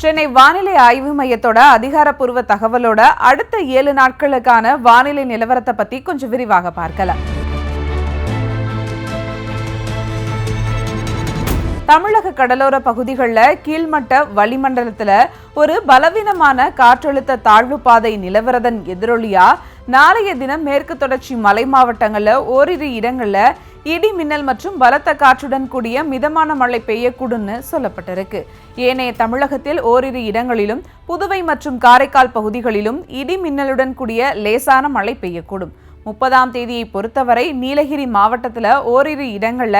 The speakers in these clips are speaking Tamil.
சென்னை வானிலை ஆய்வு மையத்தோட அதிகாரப்பூர்வ தகவலோட அடுத்த 7 நாட்களுக்கான வானிலை நிலவரத்தை பத்தி கொஞ்சம் விரிவாக பார்க்கலாம். தமிழக கடலோர பகுதிகளில் கீழ்மட்ட வளிமண்டலத்துல ஒரு பலவீனமான காற்றழுத்த தாழ்வு பாதை நிலவரதன் எதிரொலியா நாளைய தினம் மேற்கு தொடர்ச்சி மலை மாவட்டங்கள்ல ஓரிரு இடங்கள்ல இடி மின்னல் மற்றும் பலத்த காற்றுடன் கூடிய மிதமான மழை பெய்யக்கூடும்னு சொல்லப்பட்டிருக்கு. ஏனைய தமிழகத்தில் ஓரிரு இடங்களிலும் புதுவை மற்றும் காரைக்கால் பகுதிகளிலும் இடி மின்னலுடன் கூடிய லேசான மழை பெய்யக்கூடும். 30ஆம் தேதியை பொறுத்தவரை நீலகிரி மாவட்டத்தில் ஓரிரு இடங்கள்ல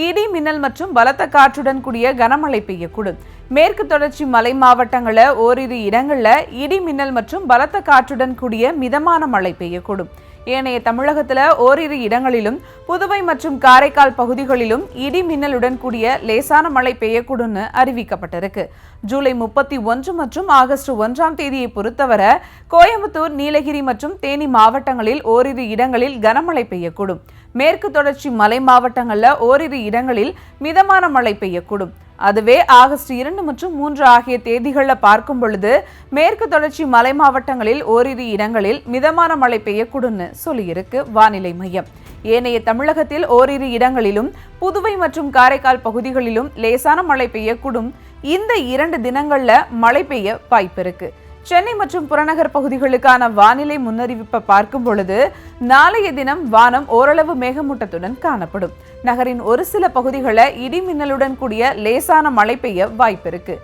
இடி மின்னல் மற்றும் பலத்த காற்றுடன் கூடிய கனமழை பெய்யக்கூடும். மேற்கு தொடர்ச்சி மலை மாவட்டங்களில் ஓரிரு இடங்கள்ல இடி மின்னல் மற்றும் பலத்த காற்றுடன் கூடிய மிதமான மழை பெய்யக்கூடும். ஏனைய தமிழகத்தில் ஓரிரு இடங்களிலும் புதுவை மற்றும் காரைக்கால் பகுதிகளிலும் இடி மின்னலுடன் கூடிய லேசான மழை பெய்யக்கூடும்னு அறிவிக்கப்பட்டிருக்கு. ஜூலை 31 மற்றும் ஆகஸ்ட் 1ஆம் தேதியை பொறுத்தவரை கோயம்புத்தூர், நீலகிரி மற்றும் தேனி மாவட்டங்களில் ஓரிரு இடங்களில் கனமழை பெய்யக்கூடும். மேற்கு தொடர்ச்சி மலை மாவட்டங்களில் ஓரிரு இடங்களில் மிதமான மழை பெய்யக்கூடும். அதுவே ஆகஸ்ட் 2 மற்றும் 3 ஆகிய தேதிகளில் பார்க்கும் பொழுது மேற்கு தொடர்ச்சி மலை மாவட்டங்களில் ஓரிரு இடங்களில் மிதமான மழை பெய்யக்கூடும்னு சொல்லியிருக்கு வானிலை மையம். ஏனைய தமிழகத்தில் ஓரிரு இடங்களிலும் புதுவை மற்றும் காரைக்கால் பகுதிகளிலும் லேசான மழை பெய்யக்கூடும். இந்த 2 தினங்கள்ல மழை பெய்ய வாய்ப்பு இருக்கு. சென்னை மற்றும் புறநகர் பகுதிகளுக்கான வானிலை முன்னறிவிப்பை பார்க்கும் பொழுது நாளைய தினம் வானம் ஓரளவு மேகமூட்டத்துடன் காணப்படும். நகரின் ஒரு சில பகுதிகளில் இடி மின்னலுடன் கூடிய லேசான மழை பெய்ய வாய்ப்பு இருக்கு.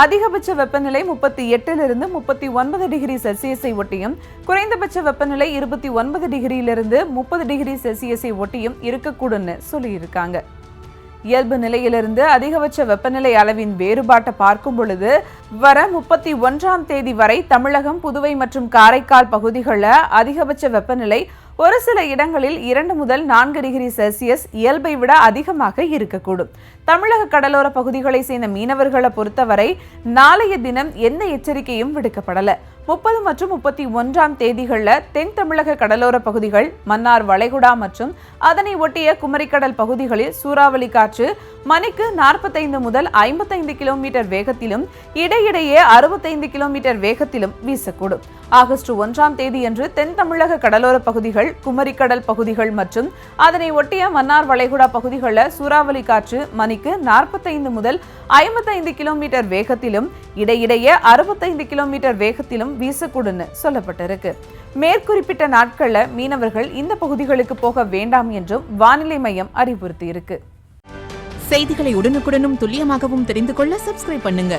அதிகபட்ச வெப்பநிலை 38 to 39 டிகிரி செல்சியஸை ஒட்டியும் குறைந்தபட்ச வெப்பநிலை 29 டிகிரியிலிருந்து 30 டிகிரி செல்சியஸை ஒட்டியும் இருக்கக்கூடும்னு சொல்லியிருக்காங்க. இயல்பு நிலையிலிருந்து அதிகபட்ச வெப்பநிலை அளவின் வேறுபாட்டை பார்க்கும் பொழுது வர 31ஆம் தேதி வரை தமிழகம், புதுவை மற்றும் காரைக்கால் பகுதிகளில் அதிகபட்ச வெப்பநிலை ஒரு சில இடங்களில் 2 முதல் 4 டிகிரி செல்சியஸ் இயல்பை விட அதிகமாக இருக்கக்கூடும். தமிழக கடலோர பகுதிகளை சேர்ந்த மீனவர்களை பொறுத்தவரை நாளைய தினம் எந்த எச்சரிக்கையும் விடுக்கப்படல. 30 மற்றும் 31ஆம் தேதிகளில் தென் தமிழக கடலோர பகுதிகள், மன்னார் வளைகுடா மற்றும் அதனை ஒட்டிய குமரிக்கடல் பகுதிகளில் சூறாவளி காற்று மணிக்கு 45 முதல் 55 கிலோமீட்டர் வேகத்திலும் இடையிடையே 65 கிலோமீட்டர் வேகத்திலும் வீசக்கூடும். ஆகஸ்ட் 1ஆம் தேதியன்று தென் தமிழக கடலோர பகுதிகள், குமரிக்கடல் பகுதிகள் மற்றும் அதனை ஒட்டிய மன்னார் வளைகுடா பகுதிகளில் சூறாவளி காற்று மணிக்கு 45 முதல் 55 கிலோமீட்டர் வேகத்திலும் இடையிடையே 65 கிலோமீட்டர் வேகத்திலும் வீசக்கூடும்னு சொல்லப்பட்டிருக்கு. மேற்குறிப்பிட்ட நாட்கள்ல மீனவர்கள் இந்த பகுதிகளுக்கு போக வேண்டாம் என்றும் வானிலை மையம் அறிவுறுத்தியிருக்கு. செய்திகளை உடனுக்குடனும் துல்லியமாகவும் தெரிந்து கொள்ள சப்ஸ்கிரைப் பண்ணுங்க.